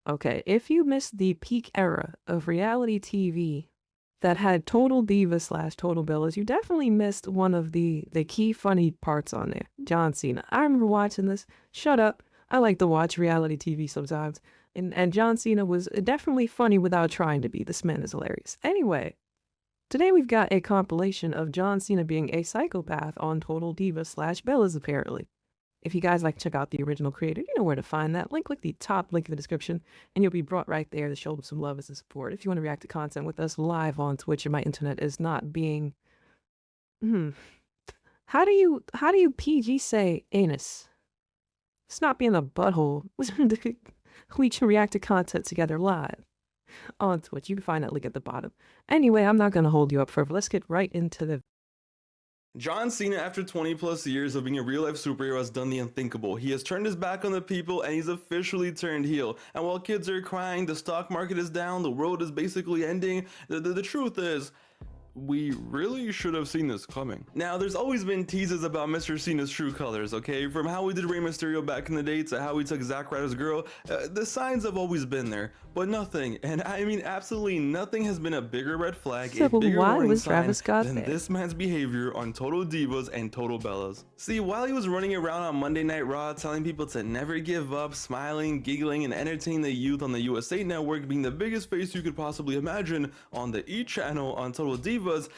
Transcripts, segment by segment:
Okay, if you missed the peak era of reality TV that had total diva slash total bellas, you definitely missed one of the key funny parts on there. John Cena. I remember watching this. Shut up. I like to watch reality TV sometimes. And John Cena was definitely funny without trying to be. This man is hilarious. Anyway, today we've got a compilation of John Cena being a psychopath on Total Diva slash Bellas, apparently. If you guys like to check out the original creator, you know where to find that. Click the top link in the description, and you'll be brought right there to show them some love and some support. If you want to react to content with us live on Twitch and my internet is not being... How do you PG say anus? It's not being a butthole. We can react to content together live on Twitch. You can find that link at the bottom. Anyway, I'm not going to hold you up further. Let's get right into the... John Cena, after 20 plus years of being a real life superhero, has done the unthinkable. He has turned his back on the people and he's officially turned heel. And while kids are crying, the stock market is down, the world is basically ending, the truth is, we really should have seen this coming. Now, there's always been teases about Mr. Cena's true colors, okay? From how we did Rey Mysterio back in the day to how we took Zack Ryder's girl, the signs have always been there, but nothing, and I mean absolutely nothing has been a bigger red flag, a bigger warning sign than this man's behavior on Total Divas and Total Bellas. See, while he was running around on Monday Night Raw telling people to never give up, smiling, giggling, and entertaining the youth on the USA Network, being the biggest face you could possibly imagine on the E channel on Total Divas,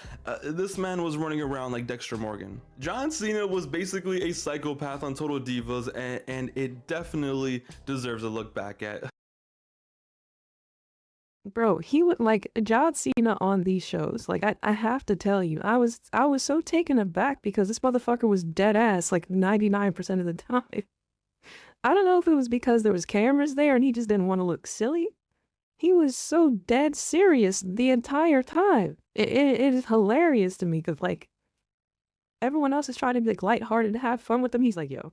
this man was running around like Dexter Morgan. John Cena was basically a psychopath on Total Divas, and it definitely deserves a look back at. Bro, he would like John Cena on these shows. Like I have to tell you, I was so taken aback because this motherfucker was dead ass like 99% of the time. I don't know if it was because there was cameras there and he just didn't want to look silly. He was so dead serious the entire time. It is hilarious to me because like everyone else is trying to be like lighthearted and have fun with him. He's like, yo,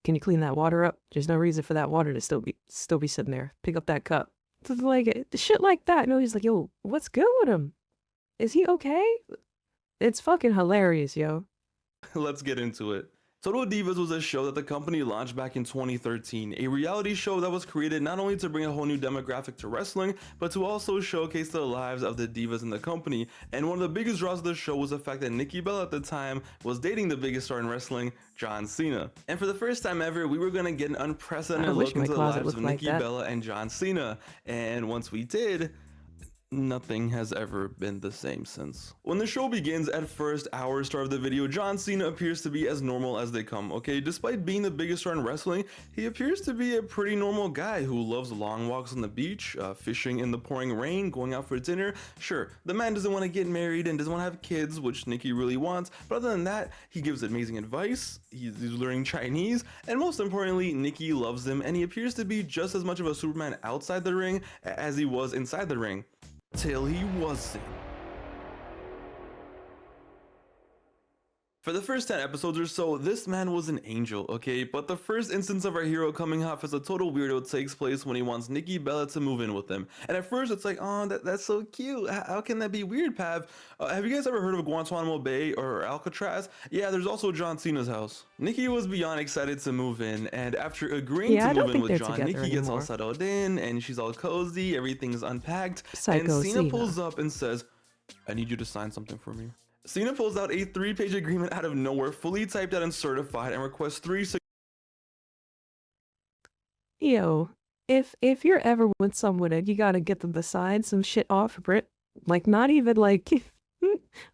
can you clean that water up? There's no reason for that water to still be sitting there. Pick up that cup. So like shit like that. No, he's like, yo, what's good with him? Is he okay? It's fucking hilarious, yo. Let's get into it. Total Divas was a show that the company launched back in 2013, a reality show that was created not only to bring a whole new demographic to wrestling, but to also showcase the lives of the divas in the company. And one of the biggest draws of the show was the fact that Nikki Bella at the time was dating the biggest star in wrestling, John Cena. And for the first time ever, we were going to get an unprecedented look into the lives of Nikki Bella and John Cena. And once we did, nothing has ever been the same since. When the show begins, at first, our star of the video, John Cena, appears to be as normal as they come, okay? Despite being the biggest star in wrestling, he appears to be a pretty normal guy who loves long walks on the beach, fishing in the pouring rain, going out for dinner. Sure, the man doesn't want to get married and doesn't want to have kids, which Nikki really wants, but other than that, he gives amazing advice, he's learning Chinese, and most importantly, Nikki loves him, and he appears to be just as much of a Superman outside the ring as he was inside the ring. Till he wasn't. For the first 10 episodes or so, this man was an angel, okay? But the first instance of our hero coming off as a total weirdo takes place when he wants Nikki Bella to move in with him. And at first it's like, oh, that's so cute. How can that be weird, Pav? Have you guys ever heard of Guantanamo Bay or Alcatraz? Yeah, there's also John Cena's house. Nikki was beyond excited to move in, and after agreeing to move in with John, Nikki gets all settled in, and she's all cozy, everything's unpacked, and Cena pulls up and says, I need you to sign something for me. Cena pulls out a 3-page agreement out of nowhere, fully typed out and certified, and requests 3 Yo, if you're ever with someone and you gotta get them to sign some shit off, Brit, like not even like,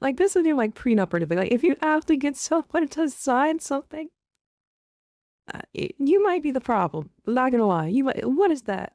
like this isn't even like prenup or anything. Like if you have to get someone to sign something, you might be the problem. Not gonna lie, you might. What is that?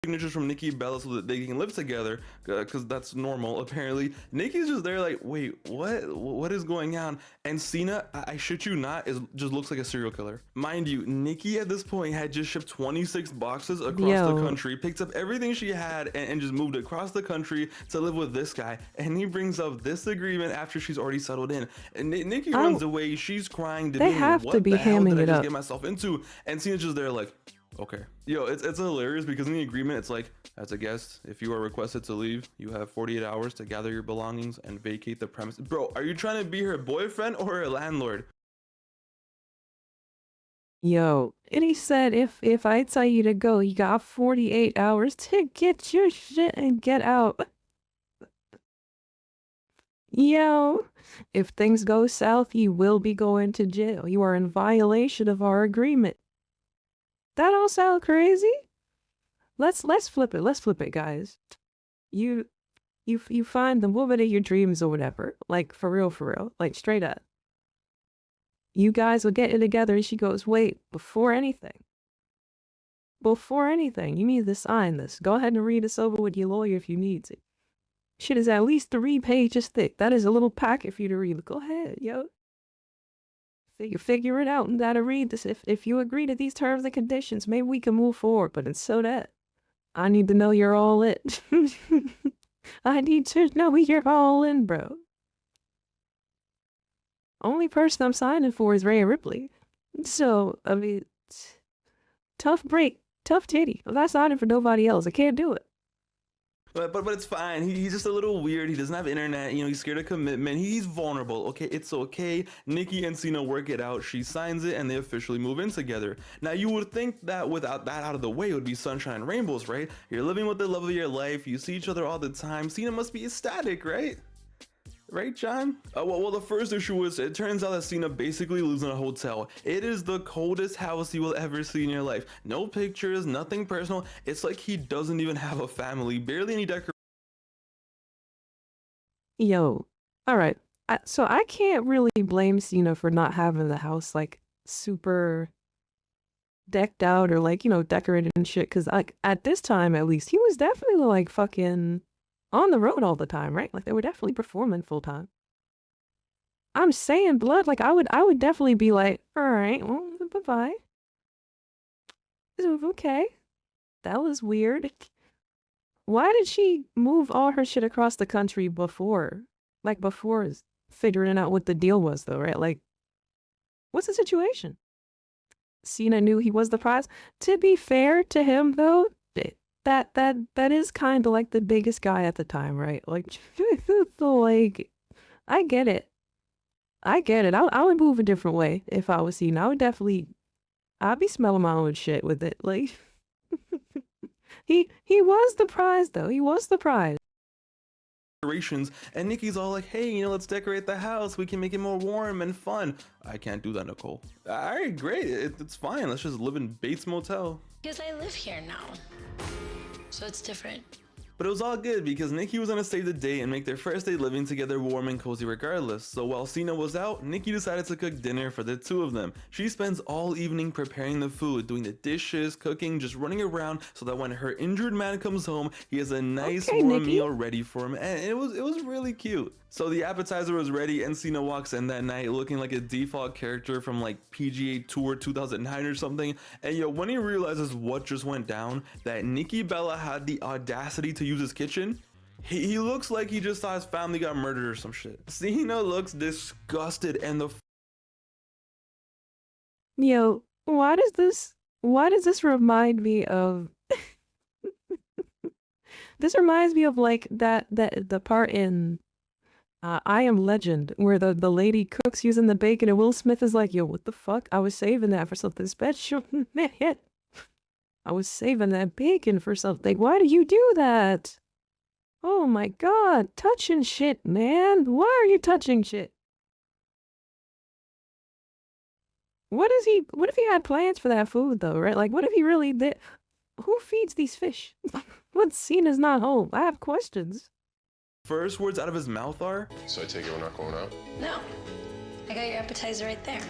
signatures from Nikki Bella so that they can live together, because that's normal apparently. Nikki's just there like, wait, what is going on? And Cena, I shit you not, just looks like a serial killer. Mind you, Nikki at this point had just shipped 26 boxes across the country, picked up everything she had and just moved across the country to live with this guy, and he brings up this agreement after she's already settled in, and Nikki runs away, she's crying, they have to be hamming it up. Get myself into, and Cena's just there like, okay. Yo, it's hilarious because in the agreement it's like, as a guest, if you are requested to leave, you have 48 hours to gather your belongings and vacate the premise. Bro, are you trying to be her boyfriend or her landlord? Yo, and he said if I tell you to go, you got 48 hours to get your shit and get out. Yo, if things go south, you will be going to jail. You are in violation of our agreement. That all sound crazy? Let's flip it. Let's flip it, guys. You you find the woman of your dreams or whatever. Like for real, like straight up. You guys will get it together and she goes, "Wait, before anything. Before anything, you need to sign this. Go ahead and read this over with your lawyer if you need to. Shit is at least 3 pages thick. That is a little packet for you to read. Go ahead, yo. Figure it out and gotta read this. If you agree to these terms and conditions, maybe we can move forward. But until that, I need to know you're all in. I need to know you're all in, bro. Only person I'm signing for is Rhea Ripley. So, I mean, tough break, tough titty. I'm not signing for nobody else. I can't do it. But it's fine. He's just a little weird. He doesn't have internet. You know, he's scared of commitment. He's vulnerable. Okay, it's okay. Nikki and Cena work it out. She signs it, and they officially move in together. Now, you would think that without that out of the way, it would be sunshine and rainbows, right? You're living with the love of your life. You see each other all the time. Cena must be ecstatic, right? Right, John? Well, the first issue is it turns out that Cena basically lives in a hotel. It is the coldest house you will ever see in your life. No pictures, nothing personal. It's like he doesn't even have a family, barely any decorations. Yo, all right. So I can't really blame Cena for not having the house like super decked out or like, decorated and shit. Cause like at this time, at least, he was definitely like fucking on the road all the time, right? Like they were definitely performing full time. I'm saying blood, like I would definitely be like, all right, well, bye-bye. Okay. That was weird. Why did she move all her shit across the country before? Like before figuring out what the deal was though, right? Like, what's the situation? Cena knew he was the prize. To be fair to him though, that is kind of like the biggest guy at the time, right? Like, like, I get it. I get it. I would move a different way if I was Cena. I'd be smelling my own shit with it. Like, he was the prize though. He was the prize. And Nikki's all like, hey, let's decorate the house. We can make it more warm and fun. I can't do that, Nicole. All right, great. It's fine. Let's just live in Bates Motel. Because I live here now. So it's different. But it was all good because Nikki was gonna save the day and make their first day living together warm and cozy regardless. So while Cena was out, Nikki decided to cook dinner for the two of them. She spends all evening preparing the food, doing the dishes, cooking, just running around so that when her injured man comes home, he has a nice warm meal ready for him. And it was really cute. So the appetizer was ready and Cena walks in that night looking like a default character from like PGA Tour 2009 or something. And when he realizes what just went down, that Nikki Bella had the audacity to use his kitchen, he looks like he just saw his family got murdered or some shit. Cena looks disgusted and Yo, why does this remind me of this reminds me of like that the part in I Am Legend, where the lady cooks using the bacon and Will Smith is like, yo, what the fuck? I was saving that for something special. Man, I was saving that bacon for something. Why do you do that? Oh my god, touching shit, man. Why are you touching shit? What if he had plans for that food though, right? Like, what if he really did? Who feeds these fish? What Cena's not home? I have questions. first words out of his mouth are, so I take it we're not going out? No. I got your appetizer right there.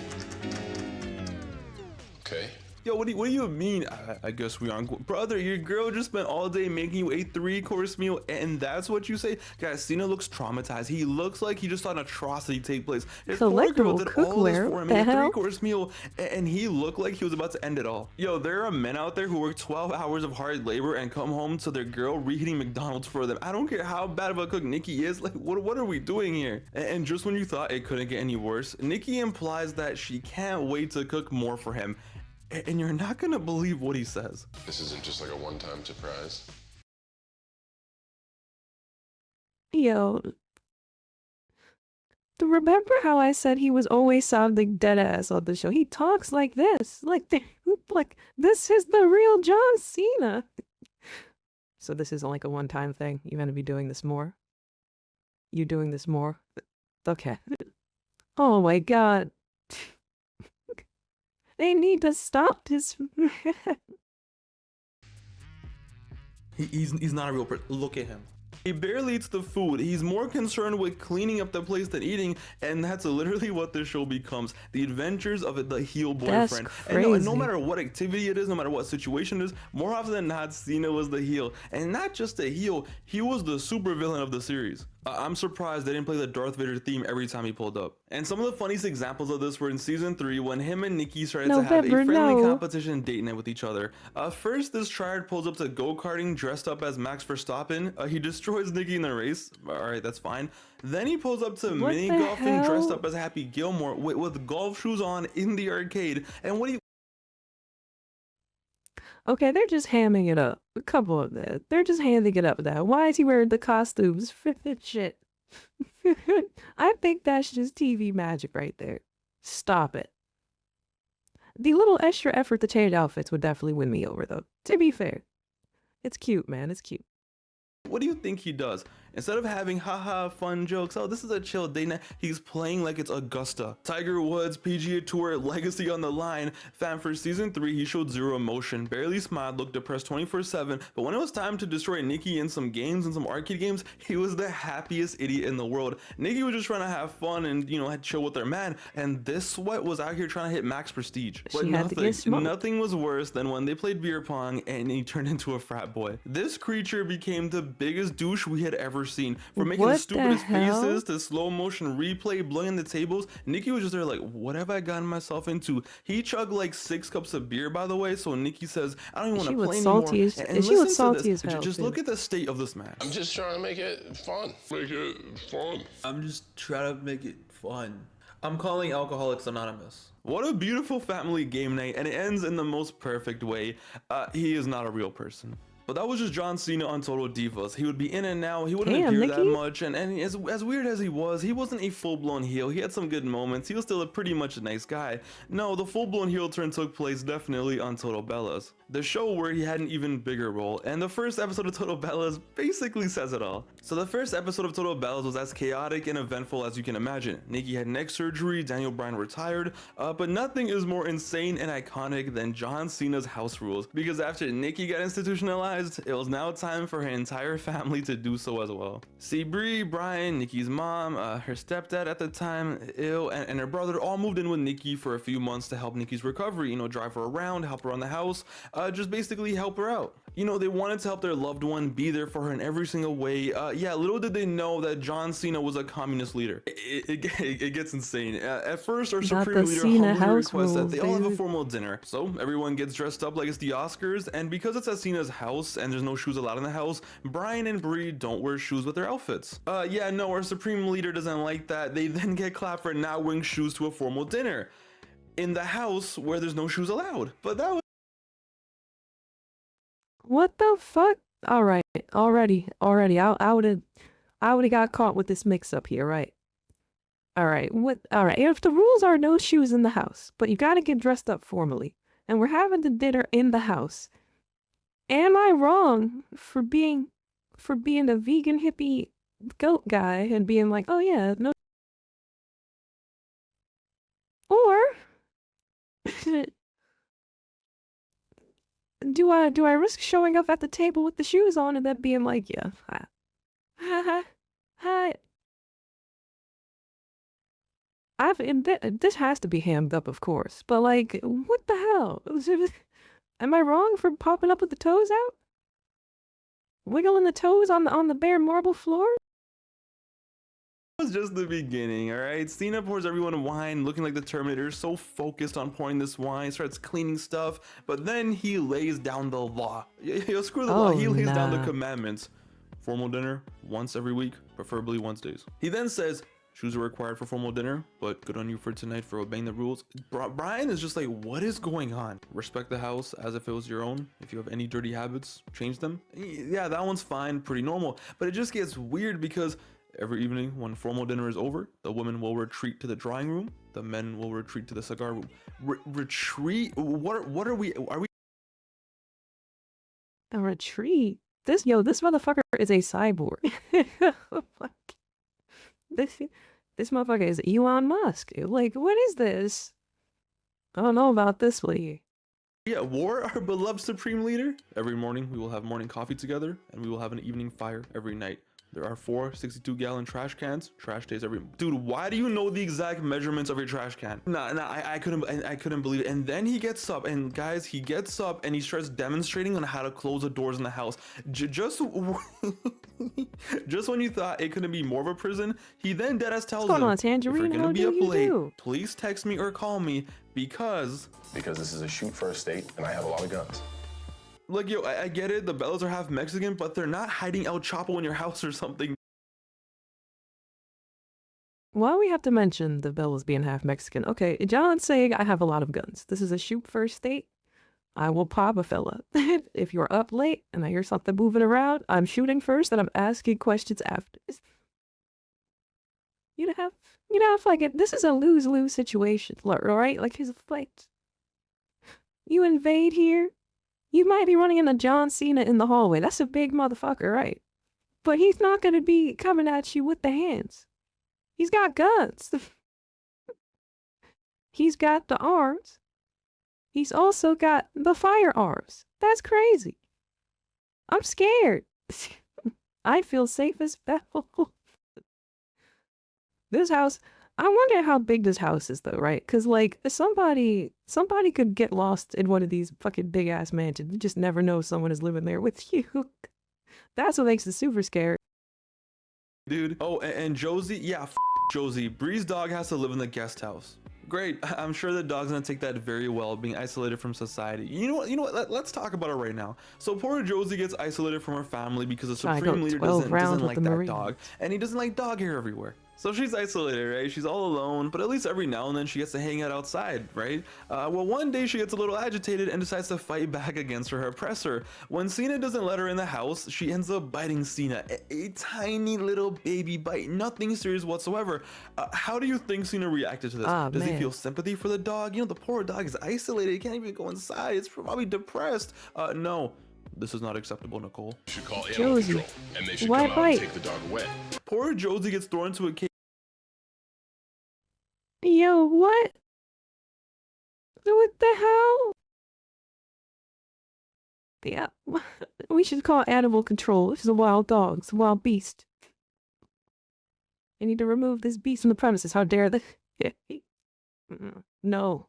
Okay. yo, what do you mean? I guess we aren't. Brother, your girl just spent all day making you a 3-course meal, and that's what you say? Guys, Cena looks traumatized. He looks like he just saw an atrocity take place. His poor girl did all this for him, a 3-course meal, and he looked like he was about to end it all. Yo, there are men out there who work 12 hours of hard labor and come home to their girl reheating McDonald's for them. I don't care how bad of a cook Nikki is. Like, what are we doing here? And just when you thought it couldn't get any worse, Nikki implies that she can't wait to cook more for him. And you're not gonna believe what he says. This isn't just like a one-time surprise. Yo, Remember how I said he was always sounding dead ass on the show? He talks like this. Like this is the real John Cena. So this isn't like a one-time thing. You're gonna be doing this more? You doing this more? Okay. Oh my god. They need to stop this. He's not a real person. Look at him. He barely eats the food. He's more concerned with cleaning up the place than eating, and that's literally what this show becomes: the adventures of the heel boyfriend. And no matter what activity it is, no matter what situation it is, more often than not, Cena was the heel, and not just a heel. He was the supervillain of the series. I'm surprised they didn't play the Darth Vader theme every time he pulled up. And some of the funniest examples of this were in season 3 when him and Nikki started to have a friendly competition date night with each other. First, this triad pulls up to go-karting dressed up as Max Verstappen. He destroys Nikki in the race. Alright, that's fine. Then he pulls up to mini golfing dressed up as Happy Gilmore with golf shoes on in the arcade. And what do you... Okay, they're just hamming it up. Come on, man. They're just handing it up now. Why is he wearing the costumes? Shit. I think that's just TV magic right there. Stop it. The little extra effort to change outfits would definitely win me over, though. To be fair. It's cute, man. It's cute. What do you think he does? Instead of having haha fun jokes, oh this is a chill day night, he's playing like it's Augusta. Tiger Woods, PGA Tour, legacy on the line. Fam, for season 3 he showed zero emotion, barely smiled, looked depressed 24/7, but when it was time to destroy Nikki in some games and some arcade games, he was the happiest idiot in the world. Nikki was just trying to have fun and had chill with her man, and this sweat was out here trying to hit max prestige. But nothing was worse than when they played beer pong and he turned into a frat boy. This creature became the biggest douche we had ever seen. From making the stupidest faces to slow motion replay, blowing the tables, Nikki was just there like, what have I gotten myself into? He chugged like 6 cups of beer, by the way, so Nikki says, I don't even want to play anymore. And she was salty as hell. Just look at the state of this match. I'm just trying to make it fun. I'm just trying to make it fun. I'm calling Alcoholics Anonymous. What a beautiful family game night, and it ends in the most perfect way. He is not a real person. But that was just John Cena on Total Divas. He would be in and out, he wouldn't appear that much, and as weird as he wasn't a full-blown heel. He had some good moments, he was still pretty much a nice guy. No, the full-blown heel turn took place definitely on Total Bellas, the show where he had an even bigger role, and the first episode of Total Bellas basically says it all. So the first episode of Total Bellas was as chaotic and eventful as you can imagine. Nikki had neck surgery, Daniel Bryan retired, but nothing is more insane and iconic than John Cena's house rules, because after Nikki got institutionalized, it was now time for her entire family to do so as well. See, Brie, Brian, Nikki's mom, her stepdad at the time, and her brother all moved in with Nikki for a few months to help Nikki's recovery, drive her around, help her around the house, just basically help her out. They wanted to help their loved one, be there for her in every single way. Yeah, little did they know that John Cena was a communist leader. It gets insane. At first, our supreme leader humbly requests that they all have a formal dinner. So everyone gets dressed up like it's the Oscars, and because it's at Cena's house and there's no shoes allowed in the house, Brian and Brie don't wear shoes with their outfits. Yeah, no, our supreme leader doesn't like that. They then get clapped for not wearing shoes to a formal dinner in the house where there's no shoes allowed. But that was... What the fuck? Alright, already, I would've got caught with this mix-up here, right? Alright, if the rules are no shoes in the house, but you gotta get dressed up formally, and we're having the dinner in the house, am I wrong for being a vegan hippie goat guy and being like, oh yeah, no? Or do I risk showing up at the table with the shoes on and then being like, yeah, hi. This has to be hammed up, of course, but like, what the hell? Am I wrong for popping up with the toes out? Wiggling the toes on the bare marble floor? That was just the beginning, alright? Cena pours everyone wine, looking like the Terminator, so focused on pouring this wine, starts cleaning stuff, but then he lays down the law. Screw the law, he lays down the commandments. Formal dinner, once every week, preferably Wednesdays. He then says, shoes are required for formal dinner, but good on you for tonight for obeying the rules. Brian is just like, what is going on? Respect the house as if it was your own. If you have any dirty habits, change them. Yeah, that one's fine, pretty normal. But it just gets weird because Every evening when formal dinner is over, the women will retreat to the drawing room, the men will retreat to the cigar room. Retreat? What are we? A retreat? This motherfucker is a cyborg. Fuck. This motherfucker is Elon Musk. Like, what is this? I don't know about this lady. Yeah, War, our beloved supreme leader. Every morning we will have morning coffee together, and we will have an evening fire every night. There are 4 62-gallon trash cans. Trash days every. Dude, why do you know the exact measurements of your trash can? I couldn't believe it. And then he gets up, and guys, he gets up and he starts demonstrating on how to close the doors in the house. Just when you thought it couldn't be more of a prison, he then deadass tells them, on, Tangerine? if you're gonna How be do up you late, do? please text me or call me because Because this is a shoot first state, and I have a lot of guns. like, yo, I get it, the Bellas are half Mexican, but they're not hiding El Chapo in your house or something. Why do we have to mention the Bellas being half Mexican? Okay, John's saying I have a lot of guns. This is a shoot first state. I will pop a fella. If you're up late and I hear something moving around, I'm shooting first and I'm asking questions after. You know, like this is a lose-lose situation, right? Like his fight. You invade here, you might be running into John Cena in the hallway. That's a big motherfucker, right? But he's not gonna be coming at you with the hands. He's got guns. He's got the arms. He's also got the firearms. That's crazy. I'm scared. I feel safe as hell. This house, I wonder how big this house is though, right? Because like somebody could get lost in one of these fucking big ass mansions. You just never know someone is living there with you. That's what makes it super scary. Dude. Oh, and Josie, yeah, Josie. Bree's dog has to live in the guest house. Great. I'm sure the dog's gonna take that very well, being isolated from society. You know what? Let's talk about it right now. So poor Josie gets isolated from her family because the supreme leader doesn't like that dog, and he doesn't like dog hair everywhere. So she's isolated, right? She's all alone, but at least every now and then she gets to hang out outside, right? Well, one day she gets a little agitated and decides to fight back against her oppressor. When Cena doesn't let her in the house, she ends up biting Cena. A tiny little baby bite, nothing serious whatsoever. How do you think Cena reacted to this? Does he feel sympathy for the dog? You know, the poor dog is isolated. He can't even go inside. It's probably depressed. No. This is not acceptable, Nicole. You should call animal control, and they should come out and take the dog away. Poor Josie gets thrown into a cage. Yo, what? What the hell? Yeah, we should call animal control. This is a wild dog. It's a wild beast. I need to remove this beast from the premises. How dare the... No.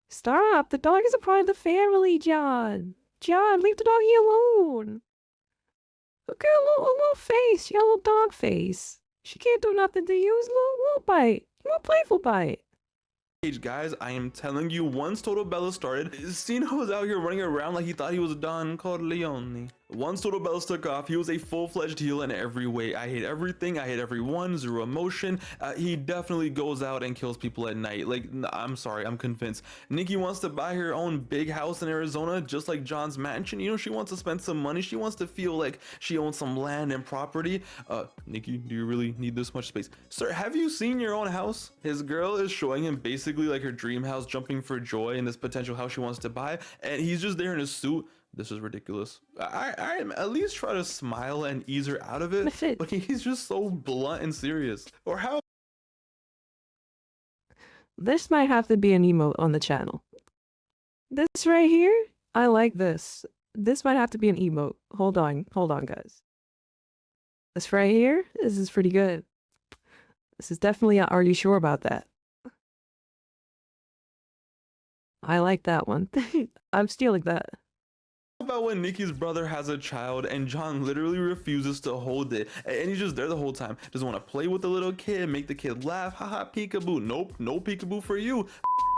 Stop! The dog is a part of the family, John! John, leave the doggy alone! Look at her little face. She got a little dog face. She can't do nothing to you. It's a little bite. A little playful bite. Guys, I am telling you, once Total Bella started, Cena was out here running around like he thought he was Don Corleone. Once Total Bella took off, he was a full-fledged heel in every way. I hate everything, I hate everyone, zero emotion. He definitely goes out and kills people at night. Like, I'm sorry, I'm convinced. Nikki wants to buy her own big house in Arizona, just like John's mansion. You know, she wants to spend some money. She wants to feel like she owns some land and property. Nikki, do you really need this much space? Sir, have you seen your own house? His girl is showing him basically like her dream house, jumping for joy in this potential house she wants to buy, and he's just there in a suit. This is ridiculous. I at least try to smile and ease her out of it, but he's just so blunt and serious. Or how? This might have to be an emote on the channel. This right here, I like this. This might have to be an emote. Hold on, guys. This right here, this is pretty good. This is definitely, are you sure about that? I like that one. I'm stealing that. About when Nikki's brother has a child and John literally refuses to hold it, and he's just there the whole time, doesn't want to play with the little kid, make the kid laugh, haha, peekaboo. Nope, no peekaboo for you.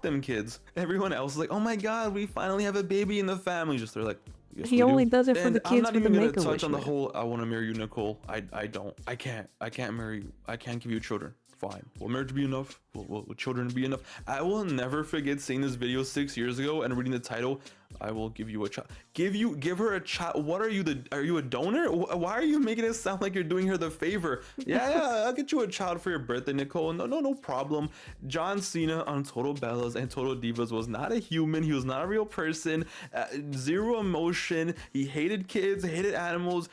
Them kids. Everyone else is like, oh my god, we finally have a baby in the family. Just they're like, yes, he only does it for the kids with the Make-A-Wish. I'm not even gonna touch on the whole I want to marry you, Nicole. I can't marry you. I can't give you children. Fine. Will marriage be enough? Will children be enough? I will never forget seeing this video 6 years ago and reading the title, I will give you a child. Give her a child. What are you a donor? Why are you making it sound like you're doing her the favor? Yeah, I'll get you a child for your birthday, Nicole. No problem. John Cena on Total Bellas and Total Divas was not a human. He was not a real person. Zero emotion. He hated kids, hated animals.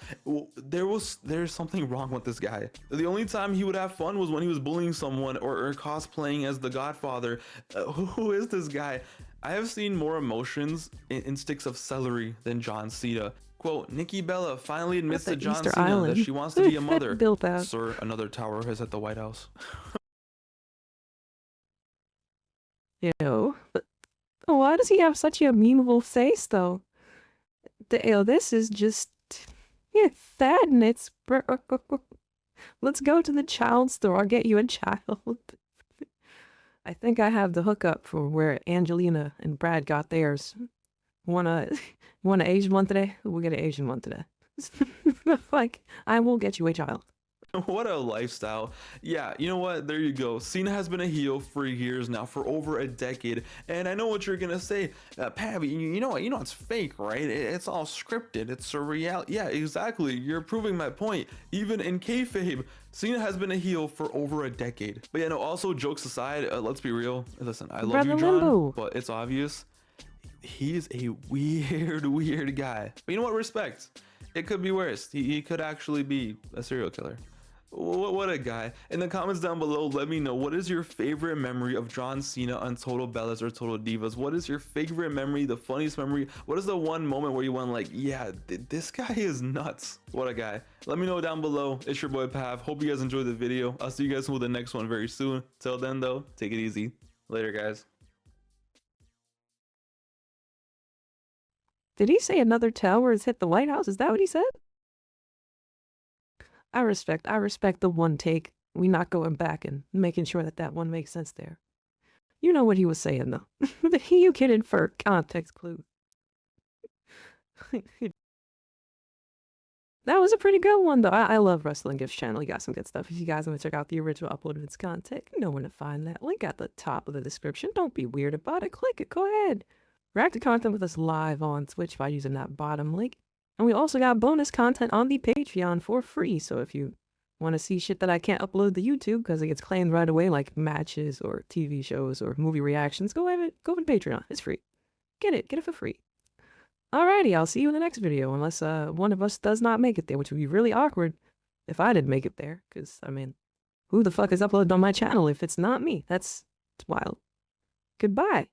There's something wrong with this guy. The only time he would have fun was when he was bullying someone or cosplaying as the Godfather. Who is this guy? I have seen more emotions in sticks of celery than John Cena. Quote, Nikki Bella finally admits to John Cena that she wants to be a mother. Built that. Sir, another tower has hit the White House. But why does he have such a memeable face, though? This is just... Yeah, sadness. Let's go to the child store. I'll get you a child. I think I have the hookup for where Angelina and Brad got theirs. Want an Asian one today? We'll get an Asian one today. Like, I will get you a child. What a lifestyle. Yeah, you know what? There you go. Cena has been a heel for years now, for over a decade. And I know what you're gonna say, Pavi. You know it's fake, right? It's all scripted. It's a reality. Yeah, exactly. You're proving my point. Even in kayfabe, Cena has been a heel for over a decade. But yeah, no. Also, jokes aside, let's be real. Listen, I love you, John, but it's obvious he's a weird guy. But you know what? Respect. It could be worse. He could actually be a serial killer. What a guy. In the comments down below, let me know, what is your favorite memory of John Cena on Total Bellas or Total Divas? What is your favorite memory, the funniest memory? What is the one moment where you went like, yeah, this guy is nuts? What a guy. Let me know down below. It's your boy Pav. Hope you guys enjoyed the video. I'll see you guys with the next one very soon. Till then though, take it easy. Later, guys. Did he say another tower has hit the White House? Is that what he said? I respect the one take. We not going back and making sure that one makes sense there. You know what he was saying though. You kidding for context clue. That was a pretty good one though. I love Wrestling Gifts channel. He got some good stuff. If you guys want to check out the original upload of its content, you know where to find that. Link at the top of the description. Don't be weird about it. Click it. Go ahead. React to content with us live on Twitch by using that bottom link. And we also got bonus content on the Patreon for free. So if you want to see shit that I can't upload to YouTube because it gets claimed right away, like matches or TV shows or movie reactions, go to Patreon. It's free. Get it for free. Alrighty, I'll see you in the next video, unless one of us does not make it there, which would be really awkward if I didn't make it there. Because, I mean, who the fuck is uploaded on my channel if it's not me? That's wild. Goodbye.